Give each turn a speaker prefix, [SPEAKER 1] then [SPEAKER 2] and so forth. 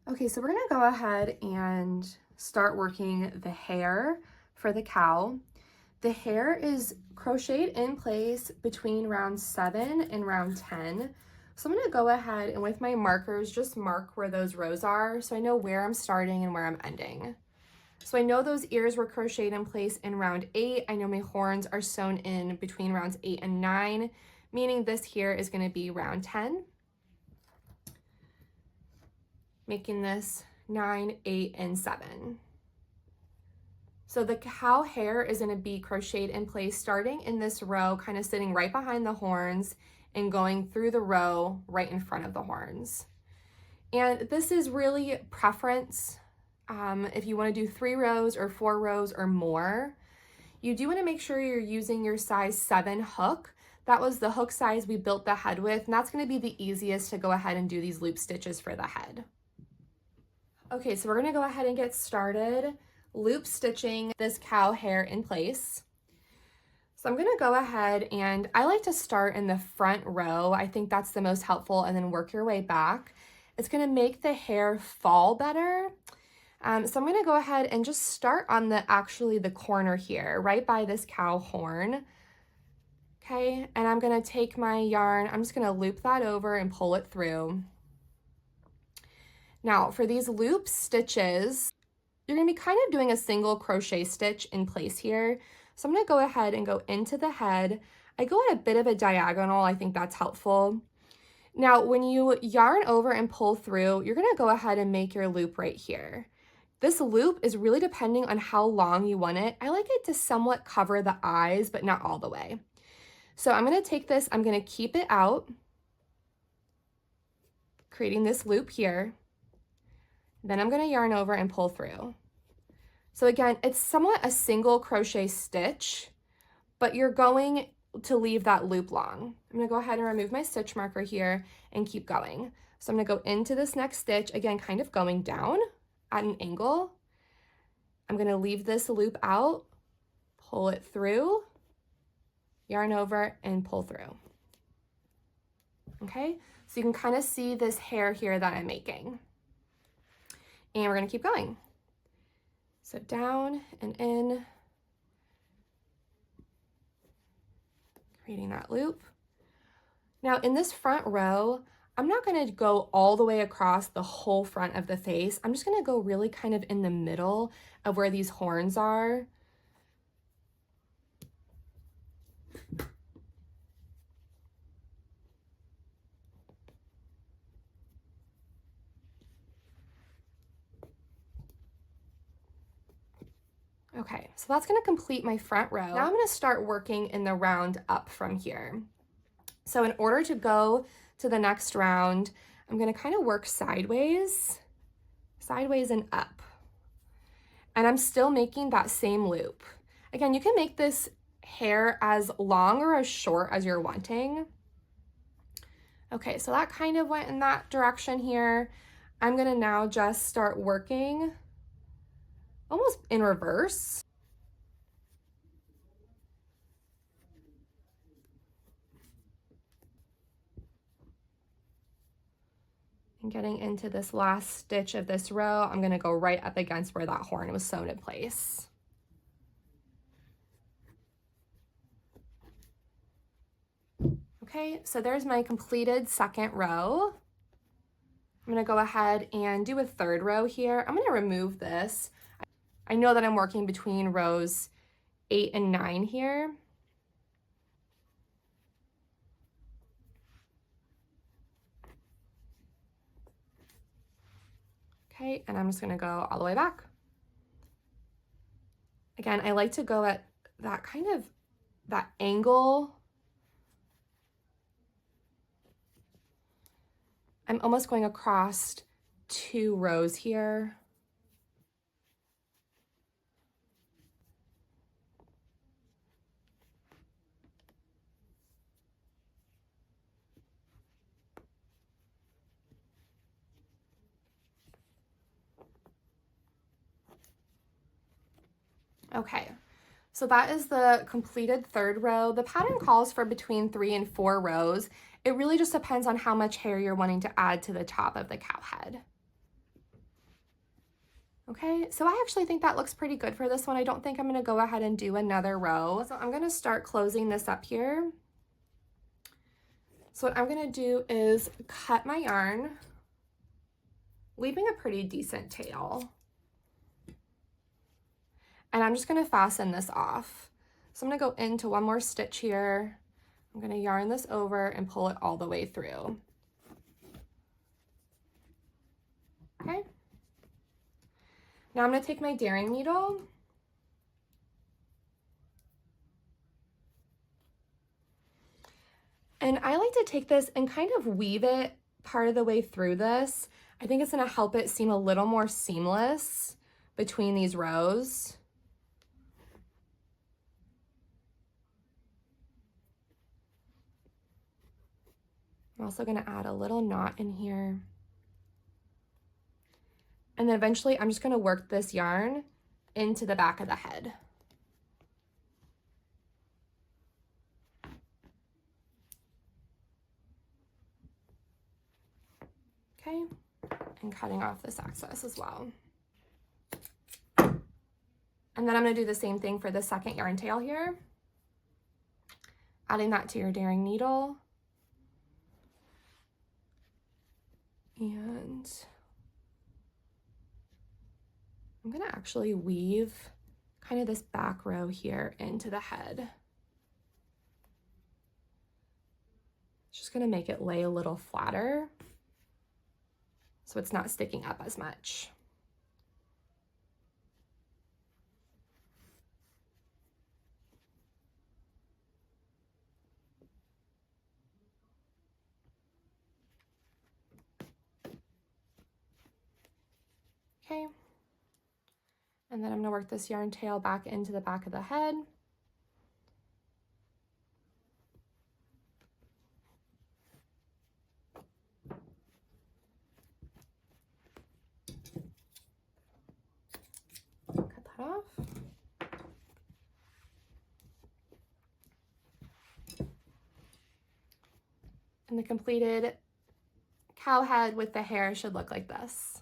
[SPEAKER 1] Okay, so we're gonna go ahead and start working the hair for the cow. The hair is crocheted in place between round 7 and round 10. So I'm gonna go ahead and with my markers, just mark where those rows are so I know where I'm starting and where I'm ending. So I know those ears were crocheted in place in round 8. I know my horns are sewn in between rounds 8 and 9, meaning this here is gonna be round 10. Making this 9, 8, and 7. So the cow hair is going to be crocheted in place starting in this row, kind of sitting right behind the horns and going through the row right in front of the horns. And this is really preference. If you want to do 3 rows or 4 rows or more, you do want to make sure you're using your size 7 hook. That was the hook size we built the head with, and that's going to be the easiest to go ahead and do these loop stitches for the head. Okay, so we're gonna go ahead and get started loop stitching this cow hair in place. So I'm gonna go ahead and I like to start in the front row. I think that's the most helpful, and then work your way back. It's gonna make the hair fall better. So I'm gonna go ahead and just start on the corner here, right by this cow horn. Okay, and I'm gonna take my yarn, I'm just gonna loop that over and pull it through. Now for these loop stitches, you're gonna be kind of doing a single crochet stitch in place here. So I'm gonna go ahead and go into the head. I go at a bit of a diagonal, I think that's helpful. Now, when you yarn over and pull through, you're gonna go ahead and make your loop right here. This loop is really depending on how long you want it. I like it to somewhat cover the eyes, but not all the way. So I'm gonna take this, I'm gonna keep it out, creating this loop here. Then I'm gonna yarn over and pull through. So again, it's somewhat a single crochet stitch, but you're going to leave that loop long. I'm gonna go ahead and remove my stitch marker here and keep going. So I'm gonna go into this next stitch, again, kind of going down at an angle. I'm gonna leave this loop out, pull it through, yarn over, and pull through. Okay, so you can kind of see this hair here that I'm making. And we're gonna keep going. So down and in, creating that loop. Now in this front row, I'm not gonna go all the way across the whole front of the face. I'm just gonna go really kind of in the middle of where these horns are. Okay, so that's gonna complete my front row. Now I'm gonna start working in the round up from here. So in order to go to the next round, I'm gonna kind of work sideways and up. And I'm still making that same loop. Again, you can make this hair as long or as short as you're wanting. Okay, so that kind of went in that direction here. I'm gonna now just start working almost in reverse. And getting into this last stitch of this row, I'm gonna go right up against where that horn was sewn in place. Okay, so there's my completed second row. I'm gonna go ahead and do a third row here. I'm gonna remove this. I know that I'm working between rows 8 and 9 here. Okay, and I'm just gonna go all the way back. Again, I like to go at that kind of, that angle. I'm almost going across 2 rows here. Okay, so that is the completed third row. The pattern calls for between 3 and 4 rows. It really just depends on how much hair you're wanting to add to the top of the cow head. Okay, so I actually think that looks pretty good for this one. I don't think I'm gonna go ahead and do another row. So I'm gonna start closing this up here. So what I'm gonna do is cut my yarn, leaving a pretty decent tail. And I'm just gonna fasten this off. So I'm gonna go into one more stitch here. I'm gonna yarn this over and pull it all the way through. Okay. Now I'm gonna take my daring needle and I like to take this and kind of weave it part of the way through this. I think it's gonna help it seem a little more seamless between these rows. I'm also gonna add a little knot in here. And then eventually I'm just gonna work this yarn into the back of the head. Okay, and cutting off this excess as well. And then I'm gonna do the same thing for the second yarn tail here. Adding that to your daring needle. And I'm gonna actually weave kind of this back row here into the head. Just gonna make it lay a little flatter so it's not sticking up as much. Okay. And then I'm gonna work this yarn tail back into the back of the head. Cut that off. And the completed cow head with the hair should look like this.